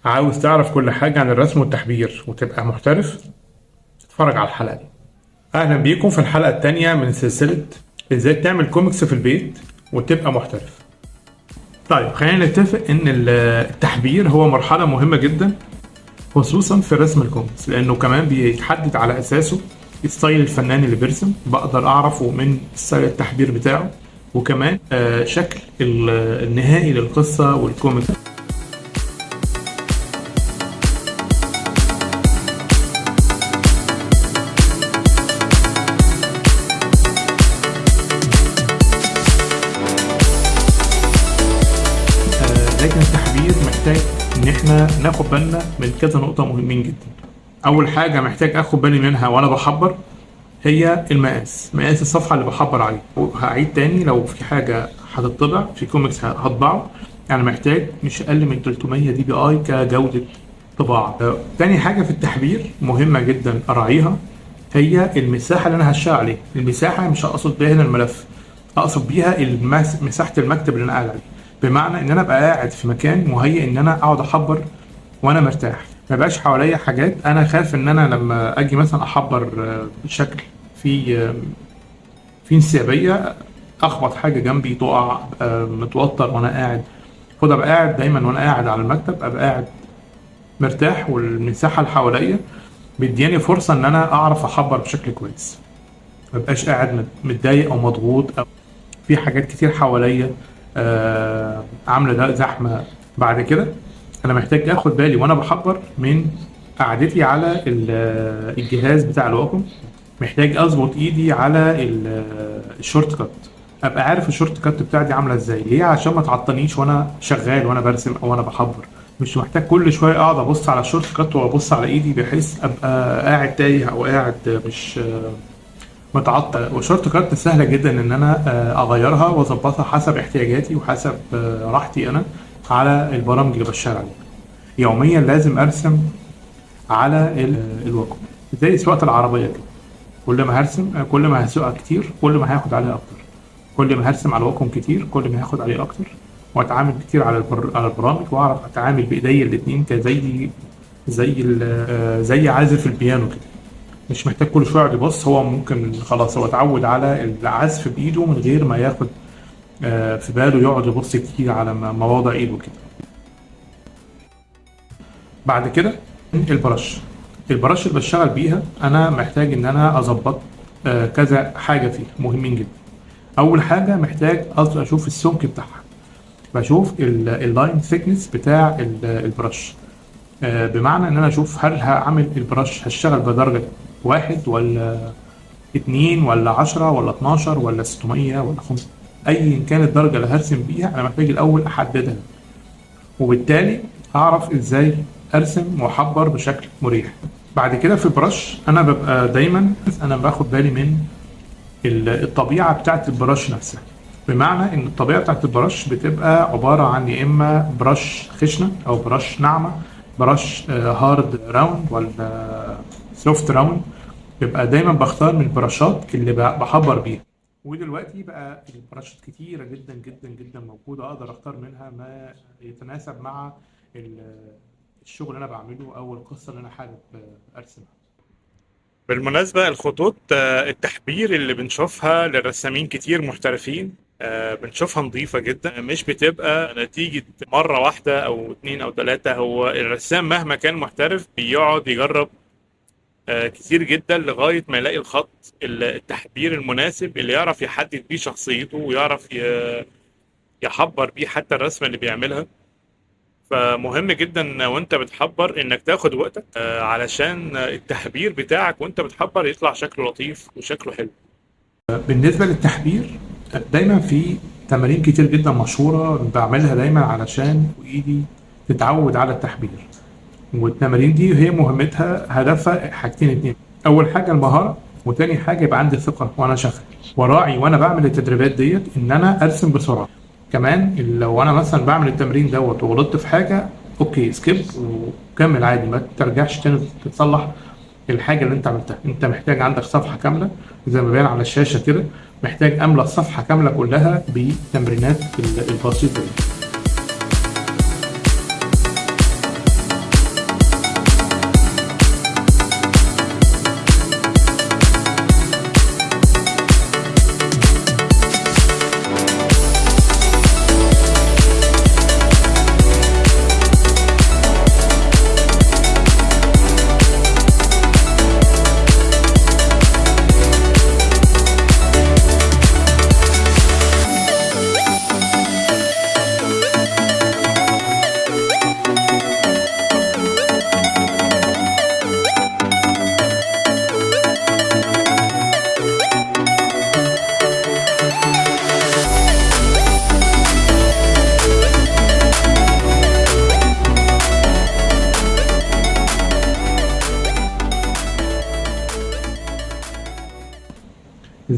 عاوز تعرف كل حاجة عن الرسم والتحبير وتبقى محترف؟ اتفرج على الحلقة دي. أهلا بيكم في الحلقة التانية من سلسلة إزاي تعمل كوميكس في البيت وتبقى محترف. طيب خلينا نتفق إن التحبير هو مرحلة مهمة جدا، خصوصا في رسم الكوميكس، لأنه كمان بيتحدد على أساسه ستايل الفنان اللي بيرسم، بقدر أعرفه من ستايل التحبير بتاعه، وكمان شكل النهائي للقصة والكوميكس. لكن التحبير محتاج ان احنا ناخد بالنا من كذا نقطة مهمين جدا. اول حاجة محتاج اخد بالي منها وانا بحبر هي مقاس الصفحة اللي بحبر عليه. وهعيد تاني، لو في حاجة هتطبع في كوميكس هطبعه انا محتاج مش اقل من 300 دي بي اي كجودة طباعة. تاني حاجة في التحبير مهمة جدا اراعيها هي المساحة اللي انا هشتغل عليها. المساحة مش هقصد بيها هنا الملف، اقصد بيها مساحة المكتب اللي انا قاعد عليه. بمعنى ان انا ابقى قاعد في مكان مهيئ ان انا اقعد احبر وانا مرتاح، ما يبقاش حواليا حاجات انا خايف ان انا لما اجي مثلا احبر بشكل في انسيابيه اخبط حاجه جنبي تقع، متوتر وانا قاعد. خد ابقى قاعد دايما وانا قاعد على المكتب، ابقى قاعد مرتاح، والمساحه اللي حواليا بيديني فرصه ان انا اعرف احبر بشكل كويس، ما بقاش قاعد متضايق او مضغوط او في حاجات كتير حواليا عامله ده زحمه. بعد كده انا محتاج اخد بالي وانا بحبر من قعدتي على الجهاز بتاع الواقم. محتاج اظبط ايدي على الشورت كات، ابقى عارف الشورت كات بتاعتي عامله ازاي. ليه؟ عشان ما تعطنيش وانا شغال وانا برسم او وانا بحبر. مش محتاج كل شويه اقعد ابص على الشورت كات وابص على ايدي بحيث ابقى قاعد تايه او قاعد مش متعطل. والشورت كات سهله جدا ان انا اغيرها واظبطها حسب احتياجاتي وحسب راحتي انا على البرامج اللي بشتغل عليها. يوميا لازم ارسم على الواقع زي سواقه العربيه كده. كل ما هرسم كل ما هسوقها كتير كل ما هاخد عليها اكتر. كل ما هرسم على الواقع كتير كل ما هاخد عليه اكتر، واتعامل كتير على البرامج، واعرف اتعامل بايديا الاثنين زي عازف البيانو كده. مش محتاج كل شويه يقعد يبص، هو ممكن خلاص هو اتعود على العزف بايده من غير ما ياخد في باله يقعد يبص كتير على مواضع ايده كده. بعد كده البرش اللي بشتغل بيها انا محتاج ان انا اظبط كذا حاجه فيه مهمين جدا. اول حاجه محتاج اشوف السمك بتاعها، بشوف اللاين ثيكنس بتاع البرش. بمعنى ان انا اشوف هل هعمل البرش هشتغل بدرجه 1 ولا 2 ولا 10 ولا 12 ولا 600 ولا 500، ايا كانت الدرجه اللي هرسم بيها انا محتاج الاول احددها، وبالتالي اعرف ازاي ارسم واحبر بشكل مريح. بعد كده في برش انا ببقى دايما انا باخد بالي من الطبيعه بتاعت البرش نفسها. بمعنى ان الطبيعه بتاعت البرش بتبقى عباره عن يا اما برش خشنه او برش ناعمه، برش هارد راوند ولا سوفت راوند. بيبقى دايما بختار من البراشات اللي بحبر بيها. ودلوقتي بقى البراشات كتيره جدا جدا جدا موجوده، اقدر اختار منها ما يتناسب مع الشغل اللي انا بعمله او القصه اللي انا حابب ارسمها. بالمناسبة الخطوط التحبير اللي بنشوفها للرسامين كتير محترفين بنشوفها نظيفة جدا، مش بتبقى نتيجة مرة واحدة أو اتنين أو تلاتة. هو الرسام مهما كان محترف بيقعد يجرب كتير جدا لغاية ما يلاقي الخط التحبير المناسب اللي يعرف يحدد بيه شخصيته ويعرف يحبر بيه حتى الرسمة اللي بيعملها. فمهم جدا وانت بتحبر انك تاخد وقتك علشان التحبير بتاعك وانت بتحبر يطلع شكله لطيف وشكله حلو. بالنسبة للتحبير دايما في تمارين كتير جدا مشهورة بعملها دايما علشان ايدي تتعود على التحبير. والتمارين دي هي مهمتها هدفها حاجتين اتنين. اول حاجة المهارة، وتاني حاجة يبقى عندي ثقة وانا شغال، وراعي وانا بعمل التدريبات ديت ان انا ارسم بسرعة. كمان لو انا مثلا بعمل التمرين دوت وغلطت في حاجه، اوكي سكيب وكمل عادي، ما ترجعش تاني تصلح الحاجه اللي انت عملتها. انت محتاج عندك صفحه كامله زي ما بين على الشاشه كده، محتاج املى الصفحه كامله كلها بالتمرينات البسيطه دي.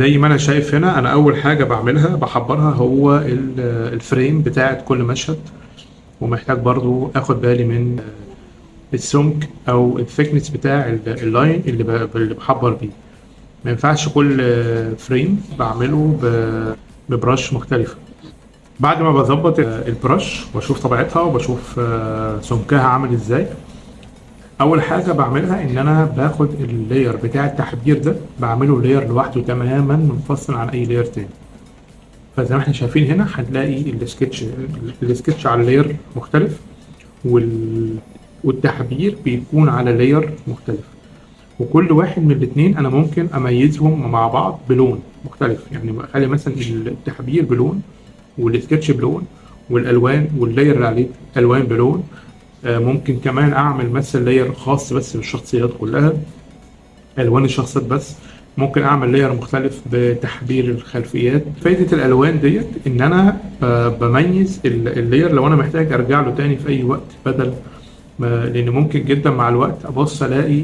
زي ما انا شايف هنا، انا اول حاجه بعملها بحضرها هو الفريم بتاعت كل مشهد، ومحتاج برضو اخد بالي من السمك او الثيكنس بتاع اللاين اللي بحضر بيه. ما ينفعش كل فريم بعمله ببرش مختلفه. بعد ما بظبط البرش واشوف طبيعتها وبشوف سمكها عامل ازاي، اول حاجه بعملها ان انا باخد اللاير بتاع التحبير ده بعمله لاير لوحده تماما منفصل عن اي لاير تاني. فزي ما احنا شايفين هنا هنلاقي السكتش على لاير مختلف، والتحبير بيكون على لاير مختلف، وكل واحد من الاثنين انا ممكن اميزهم مع بعض بلون مختلف. يعني اخلي مثلا التحبير بلون والسكتش بلون والالوان واللاير اللي عليه الوان بلون. ممكن كمان اعمل مثلا لاير خاص بس بالشخصيات كلها، الوان الشخصيات بس. ممكن اعمل لاير مختلف بتحبير الخلفيات. فايدة الالوان ديت ان انا بميز اللاير لو انا محتاج ارجع له تاني في اي وقت، بدل لان ممكن جدا مع الوقت ابص الاقي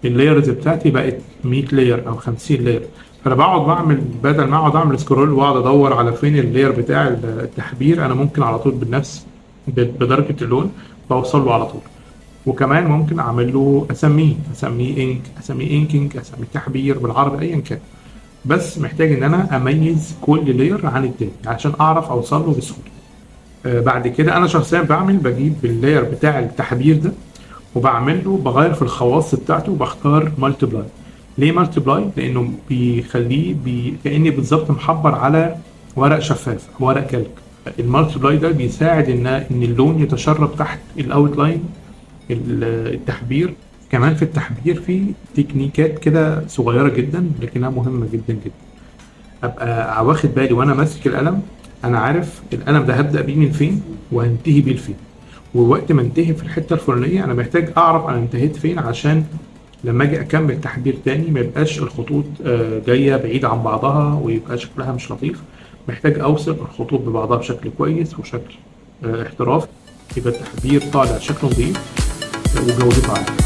اللايرز بتاعتي بقت 100 لاير او 50 لاير. فانا بقعد بعمل، بدل ما اقعد اعمل سكرول واقعد ادور على فين اللاير بتاع التحبير، انا ممكن على طول بالنفس بدرجة اللون بوصل له على طول. وكمان ممكن اعمل له اسميه انك، اسميه انكينج، اسميه تحبير بالعربي ايا كان، بس محتاج ان انا اميز كل لاير عن التاني عشان اعرف اوصل له بسهوله. بعد كده انا شخصيا بجيب اللاير بتاع التحبير ده وبعمل له، بغير في الخواص بتاعته وبختار مالتيبلاي. ليه مالتيبلاي؟ لانه بيخليه كاني بالظبط محبر على ورق شفاف، ورق كلك. المالتيبلاي ده بيساعد ان اللون يتشرب تحت الاوتلاين التحبير. كمان في التحبير في تكنيكات كده صغيره جدا لكنها مهمه جدا جدا. ابقى واخد بالي وانا ماسك القلم، انا عارف القلم ده هبدا بيه من فين وهنتهي بيه لفين، ووقت ما انتهي في الحته الفلانيه انا محتاج اعرف انا انتهيت فين، عشان لما اجي اكمل تحبير تاني ما يبقاش الخطوط جايه بعيد عن بعضها ويبقى شكلها مش لطيف. محتاج اوصل الخطوط ببعضها بشكل كويس وشكل احترافي، يبقى التحبير طالع شكله نظيف وجودته عاليه.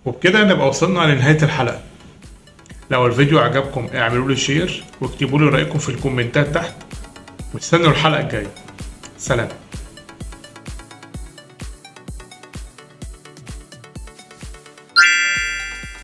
وبكده نبقى وصلنا لنهاية الحلقة. لو الفيديو عجبكم اعملوا لي شير واكتبوا لي رأيكم في الكومنتات تحت، واستنوا الحلقة الجاية. سلام.